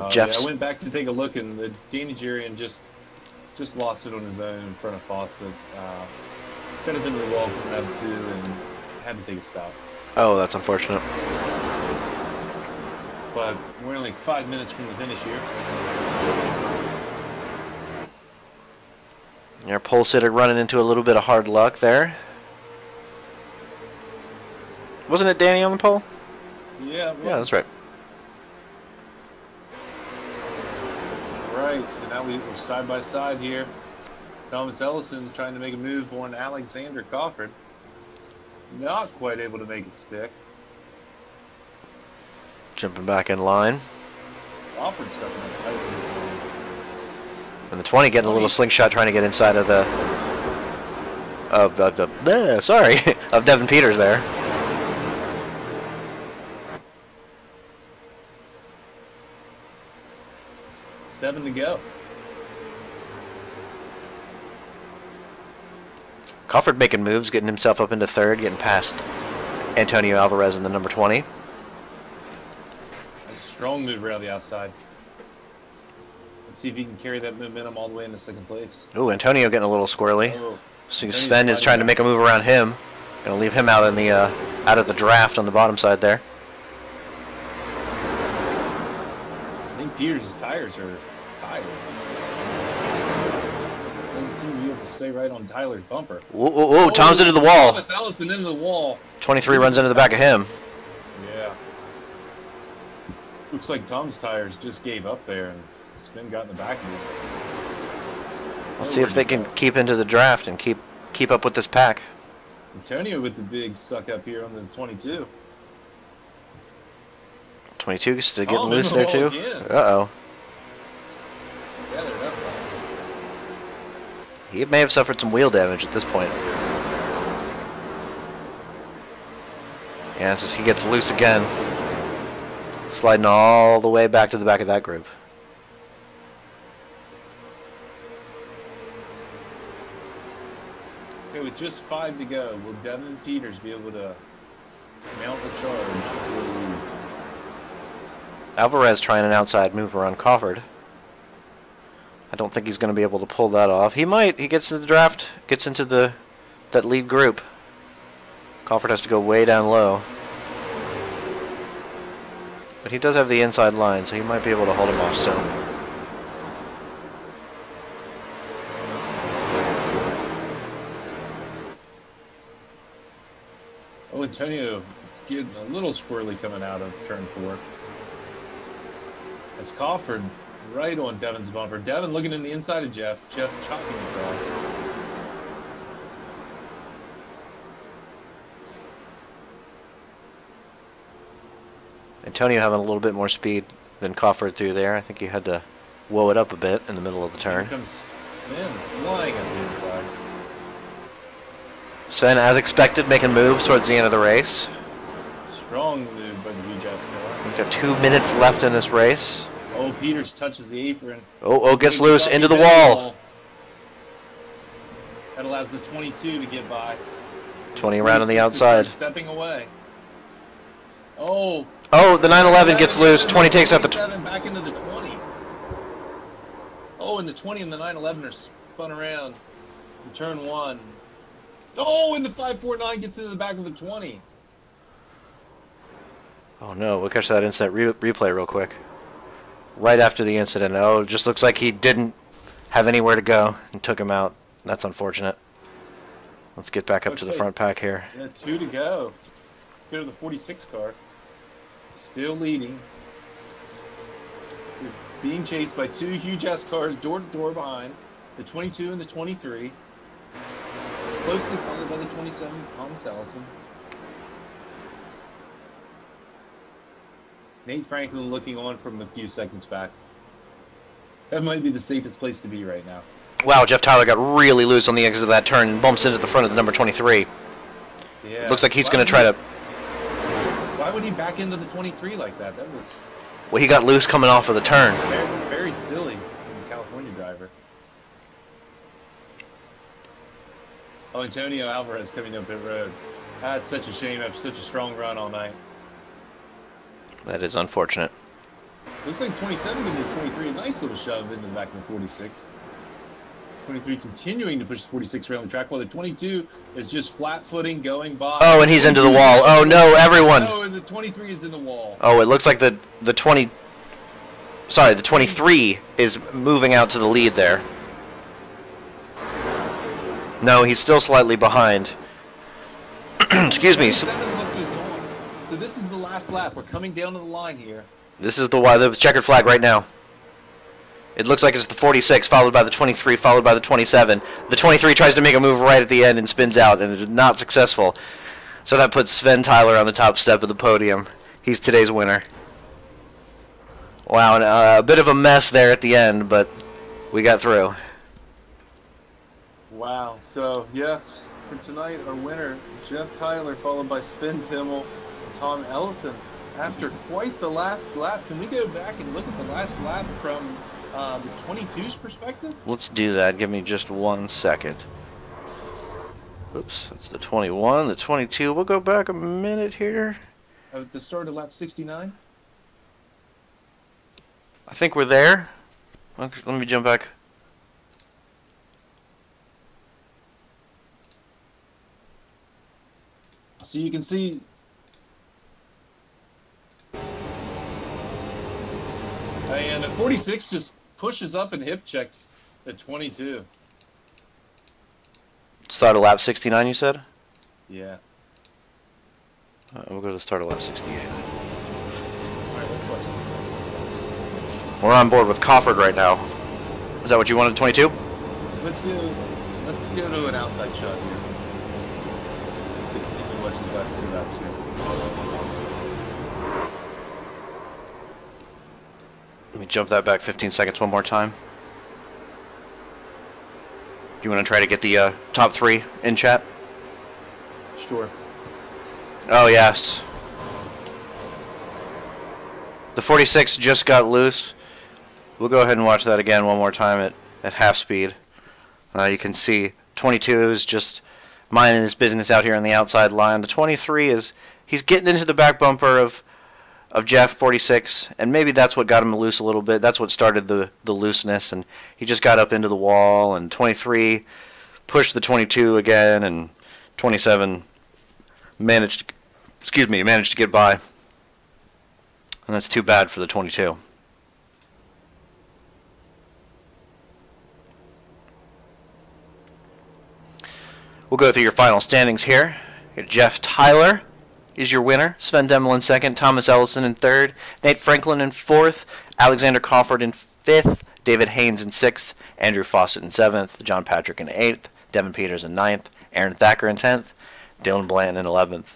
Jeff's. Yeah, I went back to take a look, and the Danny Giron just lost it on his own in front of Fawcett. Could have been the wall from that too, and had to take a stop. Oh, that's unfortunate. But we're only 5 minutes from the finish here. Our pole sitter running into a little bit of hard luck there. Wasn't it Danny on the pole? Yeah. Yeah, that's right. Right, so now we're side by side here. Thomas Ellison trying to make a move on Alexander Crawford. Not quite able to make it stick. Jumping back in line. Crawford stuck in the tight. And the 20 getting a little slingshot trying to get inside of the... of Devin Peters there. Seven to go. Crawford making moves, getting himself up into third, getting past Antonio Alvarez in the number 20. That's a strong move around the outside. Let's see if he can carry that momentum all the way into second place. Ooh, Antonio getting a little squirrely. Oh, So Sven is trying to make a move around him. Gonna leave him out in the out of the draft on the bottom side there. I think Peters' tires are tired. Doesn't seem to be able to stay right on Tyler's bumper. Whoa, Tom's into the wall. Thomas Ellison into the wall. 23 runs into the back of him. Yeah. Looks like Tom's tires just gave up there and Sven got in the back of it. Let's see if they can keep into the draft and keep up with this pack. Antonio with the big suck up here on the 22. 22 still getting Oh, loose there too. again. Uh-oh. Yeah, they're up. He may have suffered some wheel damage at this point. Yeah, it's just he gets loose again. Sliding all the way back to the back of that group. Okay, with just 5 to go, will Devin Peters be able to mount the charge? Alvarez trying an outside move around Crawford. I don't think he's going to be able to pull that off. He might. He gets into the draft, gets into that lead group. Crawford has to go way down low. But he does have the inside line, so he might be able to hold him off still. Oh, Antonio getting a little squirrely coming out of turn 4. That's Crawford right on Devin's bumper. Devin looking in the inside of Jeff. Jeff chopping across. Antonio having a little bit more speed than Crawford through there. I think he had to whoa it up a bit in the middle of the turn. Here comes Sven flying at the inside. Sven, as expected, making moves towards the end of the race. Strong move by the VJS car. We've got 2 minutes left in this race. Oh, Peters touches the apron. Oh, gets loose into the wall. That allows the 22 to get by. 20 around on the outside. Stepping away. Oh, the 911 gets loose. 20 takes out the... back into the 20. Oh, and the 20 and the 911 are spun around. In turn 1. Oh, and the 549 gets into the back of the 20. Oh no, we'll catch that instant replay real quick. Right after the incident. Oh, it just looks like he didn't have anywhere to go and took him out. That's unfortunate. Let's get back up to the front pack here. Yeah, 2 to go. Go to the 46 car. Still leading. We're being chased by 2 huge ass cars door to door behind. The 22 and the 23. Closely followed by the 27, Thomas Ellison. Nate Franklin looking on from a few seconds back. That might be the safest place to be right now. Wow, Jeff Tyler got really loose on the exit of that turn and bumps into the front of the number 23. Yeah. Looks like he's going to try to... Why would he back into the 23 like that? That was... Well, he got loose coming off of the turn. Very, very silly from the California driver. Oh, Antonio Alvarez coming up pit road. That's such a shame after such a strong run all night. That is unfortunate. Looks like 27 into 23, a nice little shove into the back of the 46. 23 continuing to push the 46 around the track, while the 22 is just flat footing going by. Oh, and he's into the wall. Oh no, everyone. Oh, and the 23 is in the wall. Oh, it looks like the 23 is moving out to the lead there. No, he's still slightly behind. Excuse me. 27 lap is on. So this is the last lap. We're coming down to the line here. This is the checkered flag right now. It looks like it's the 46, followed by the 23, followed by the 27. The 23 tries to make a move right at the end and spins out, and is not successful. So that puts Sven Tyler on the top step of the podium. He's today's winner. Wow, and a bit of a mess there at the end, but we got through. Wow. So, yes, for tonight, our winner, Jeff Tyler, followed by Sven Timmel and Tom Ellison. After quite the last lap, can we go back and look at the last lap from the 22's perspective? Let's do that. Give me just 1 second. Oops, that's the 21, the 22. We'll go back a minute here. At the start of lap 69? I think we're there. Okay, let me jump back. So you can see and at 46 just pushes up and hip checks at 22. Start of lap 69, you said? Yeah. We'll go to the start of lap 68. All right, let's watch this. We're on board with Cofford right now. Is that what you wanted, 22? Let's go to an outside shot here. To continue watch these last 2 laps here. Let me jump that back 15 seconds one more time. You want to try to get the top 3 in chat? Sure. Oh, yes. The 46 just got loose. We'll go ahead and watch that again one more time at half speed. You can see 22 is just minding his business out here on the outside line. The 23 he's getting into the back bumper of Jeff 46, and maybe that's what got him loose a little bit. That's what started the looseness, and he just got up into the wall, and 23 pushed the 22 again, and 27 managed to get by. And that's too bad for the 22. We'll go through your final standings here. Jeff Tyler is your winner. Sven Demmel in second. Thomas Ellison in third. Nate Franklin in fourth. Alexander Cofford in fifth. David Haynes in sixth. Andrew Fawcett in seventh. John Patrick in eighth. Devin Peters in ninth. Aaron Thacker in 10th. Dylan Blanton in 11th.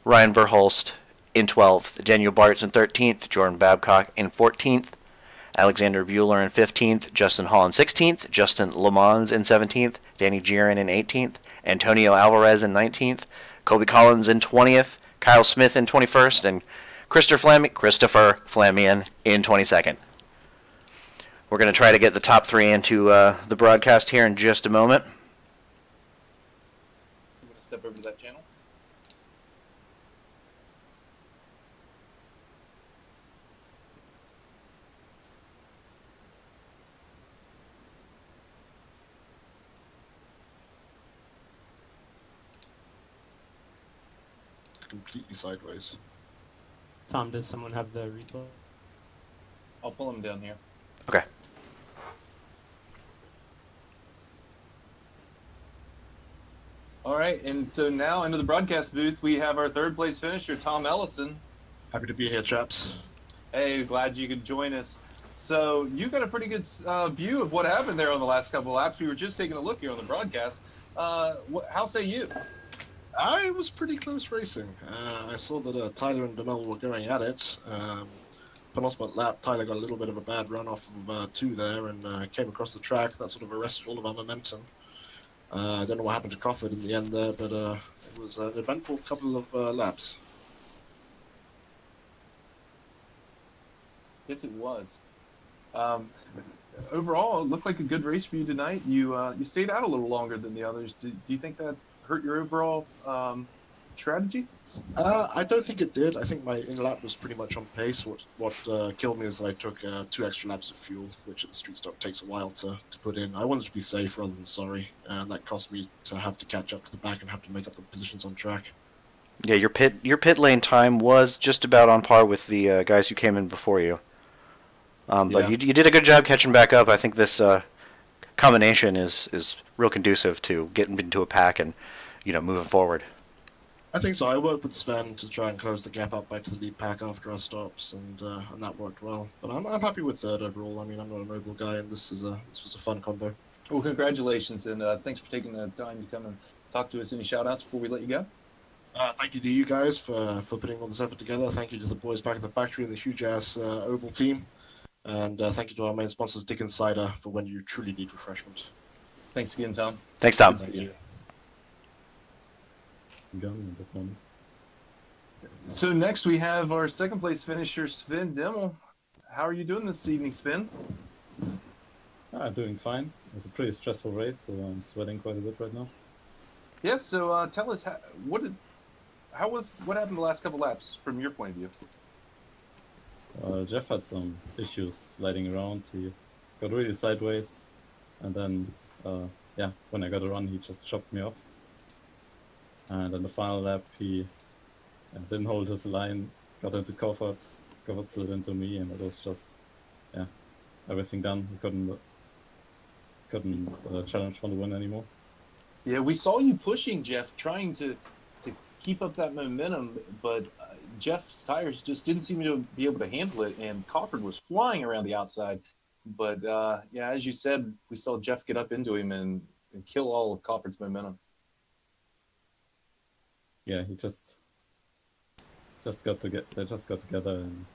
Ryan Verholst in 12th. Daniel Bartz in 13th. Jordan Babcock in 14th. Alexander Bueller in 15th. Justin Hall in 16th. Justin Lamons in 17th. Danny Giron in 18th. Antonio Alvarez in 19th. Colby Collins in 20th. Kyle Smith in 21st. And Christopher Flamian in 22nd. We're going to try to get the top 3 into the broadcast here in just a moment. I'm going to step over to that channel. Completely sideways. Tom, does someone have the replay? I'll pull him down here. Okay. All right, and so now into the broadcast booth, we have our third place finisher, Tom Ellison. Happy to be here, chaps. Hey, glad you could join us. So you got a pretty good view of what happened there on the last couple of laps. We were just taking a look here on the broadcast. How say you? I was pretty close racing. I saw that Tyler and Demel were going at it. Penultimate lap, Tyler got a little bit of a bad run off of 2 there and came across the track. That sort of arrested all of our momentum. I don't know what happened to Cofford in the end there, but it was an eventful couple of laps. Yes, it was. Overall, it looked like a good race for you tonight. You stayed out a little longer than the others. Do you think that hurt your overall strategy? I don't think it did. I think my in-lap was pretty much on pace. What killed me is that I took 2 extra laps of fuel, which at the street stock takes a while to put in. I wanted to be safe rather than sorry, and that cost me to have to catch up to the back and have to make up the positions on track. Yeah, your pit lane time was just about on par with the guys who came in before you. But Yeah. you did a good job catching back up. I think this combination is real conducive to getting into a pack and moving forward. I think so. I worked with Sven to try and close the gap up back to the lead pack after our stops, and that worked well. But I'm happy with third overall. I mean, I'm not an oval guy, and this was a fun combo. Well, congratulations, and thanks for taking the time to come and talk to us. Any shout-outs before we let you go? Thank you to you guys for putting all this effort together. Thank you to the boys back at the factory and the huge-ass oval team. And thank you to our main sponsors, Dick and Cider, for when you truly need refreshment. Thanks again, Tom. Thanks, Tom. Thank you. So next we have our second place finisher, Sven Demmel. How are you doing this evening, Sven? Doing fine. It's a pretty stressful race, so I'm sweating quite a bit right now. Yeah, so tell us, what happened the last couple laps from your point of view? Jeff had some issues sliding around. He got really sideways, and then, when I got a run, he just chopped me off. And in the final lap, he didn't hold his line, got into Coffert slid into me, and it was just, everything done. He couldn't challenge for the win anymore. Yeah, we saw you pushing Jeff, trying to keep up that momentum, but Jeff's tires just didn't seem to be able to handle it, and Cofford was flying around the outside. But as you said, we saw Jeff get up into him and kill all of Cofford's momentum. Yeah, he just got together, and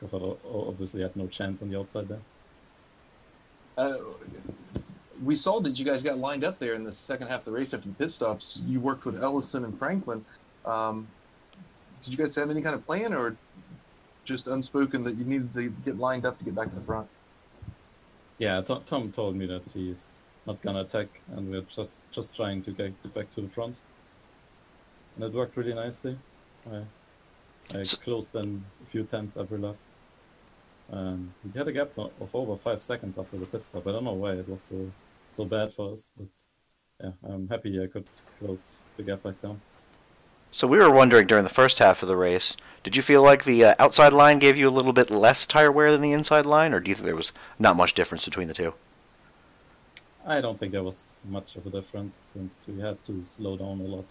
Cofford obviously had no chance on the outside there. We saw that you guys got lined up there in the second half of the race after the pit stops. You worked with Ellison and Franklin. Did you guys have any kind of plan, or just unspoken that you needed to get lined up to get back to the front? Yeah, Tom told me that he's not gonna attack, and we're just trying to get back to the front. And it worked really nicely. I closed in a few tenths every lap. We had a gap of over 5 seconds after the pit stop. I don't know why it was so bad for us, but yeah, I'm happy I could close the gap back down. So we were wondering during the first half of the race, did you feel like the outside line gave you a little bit less tire wear than the inside line, or do you think there was not much difference between the two? I don't think there was much of a difference, since we had to slow down a lot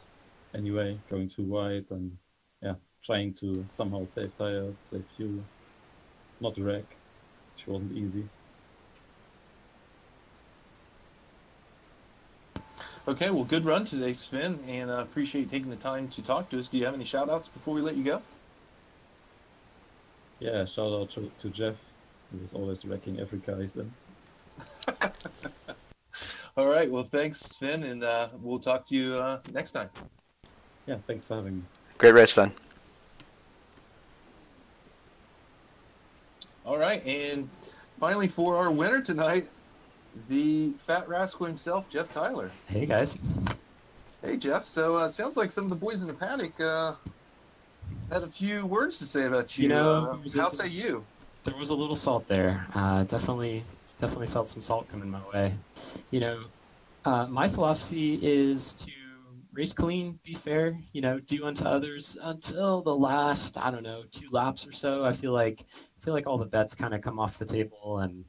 anyway, going too wide and trying to somehow save tires, save fuel, not wreck, which wasn't easy. Okay, well, good run today, Sven, and I appreciate you taking the time to talk to us. Do you have any shout-outs before we let you go? Yeah, shout out to Jeff. He was always wrecking every car he's in. All right, well, thanks, Sven, and we'll talk to you next time. Yeah, thanks for having me. Great race, Sven. All right, and finally for our winner tonight, the fat rascal himself, Jeff Tyler. Hey, guys. Hey, Jeff. So sounds like some of the boys in the paddock had a few words to say about you. You know, how say you? There was a little salt there. Definitely felt some salt coming my way. You know, my philosophy is to race clean, be fair, do unto others until the last, 2 laps or so. I feel like all the bets kind of come off the table, and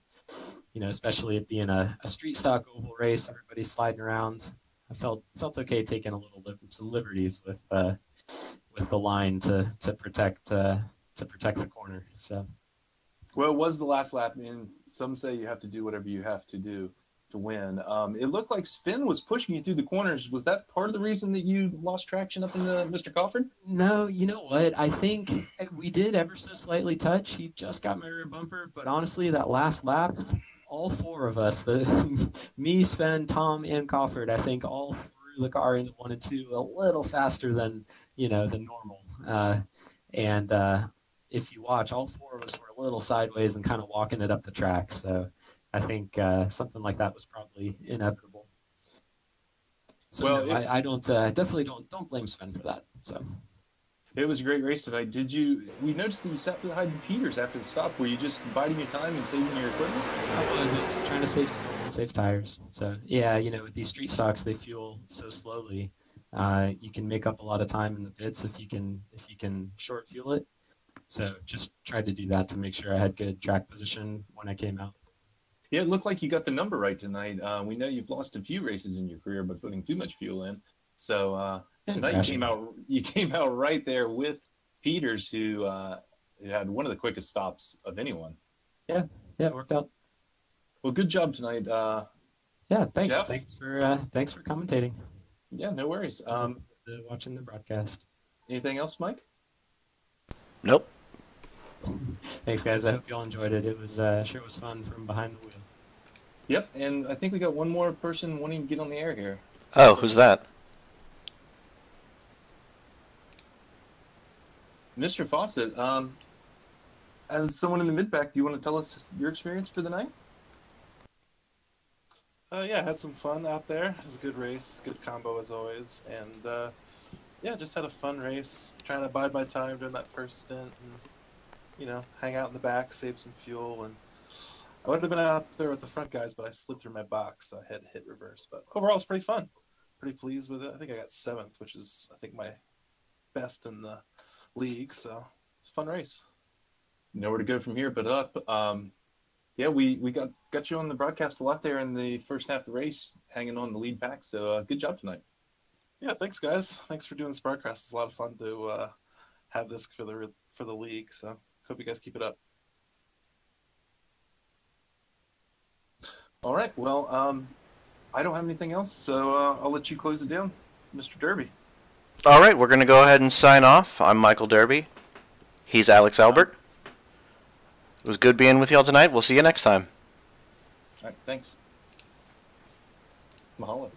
especially it being a street stock oval race, everybody's sliding around. I felt okay taking some liberties with the line to protect the corner. So, well, it was the last lap, and some say you have to do whatever you have to do to win. It looked like Sven was pushing you through the corners. Was that part of the reason that you lost traction up in Mr. Cofford? No, you know what? I think we did ever so slightly touch. He just got my rear bumper, but honestly, that last lap, all 4 of us, me, Sven, Tom, and Cofford, I think all threw the car into 1 and 2 a little faster than normal. If you watch, all 4 of us were a little sideways and kind of walking it up the track. So I think something like that was probably inevitable. So well, no, I don't definitely don't blame Sven for that. So it was a great race tonight. We noticed that you sat behind Peters after the stop. Were you just biding your time and saving your equipment? I was trying to save fuel and save tires. So yeah, with these street stocks, they fuel so slowly. You can make up a lot of time in the pits if you can short fuel it. So just tried to do that to make sure I had good track position when I came out. Yeah, it looked like you got the number right tonight. We know you've lost a few races in your career by putting too much fuel in. So tonight you came out right there with Peters, who had one of the quickest stops of anyone. Yeah, it worked out. Well, good job tonight. Yeah, thanks. Jeff? Thanks for commentating. Yeah, no worries. Watching the broadcast. Anything else, Mike? Nope. Thanks, guys. I hope you all enjoyed it. It was sure was fun from behind the wheel. Yep, and I think we got one more person wanting to get on the air here. Oh, who's that? Mr. Fawcett, as someone in the mid-pack, do you want to tell us your experience for the night? Yeah, had some fun out there. It was a good race, good combo as always, and yeah, just had a fun race. Trying to abide by time during that first stint, and hang out in the back, save some fuel. And I would have been out there with the front guys, but I slid through my box, so I had to hit reverse. But overall, it's pretty fun. Pretty pleased with it. I think I got 7th, which is I think my best in the league. So it's a fun race. Nowhere to go from here but up. Yeah, we got you on the broadcast a lot there in the first half of the race, hanging on the lead pack. So good job tonight. Yeah, thanks guys. Thanks for doing this broadcast. It's a lot of fun to have this for the league. So hope you guys keep it up. All right. Well, I don't have anything else, so I'll let you close it down, Mr. Derby. All right, we're going to go ahead and sign off. I'm Michael Derby. He's Alex Albert. It was good being with y'all tonight. We'll see you next time. All right. Thanks. Mahalo.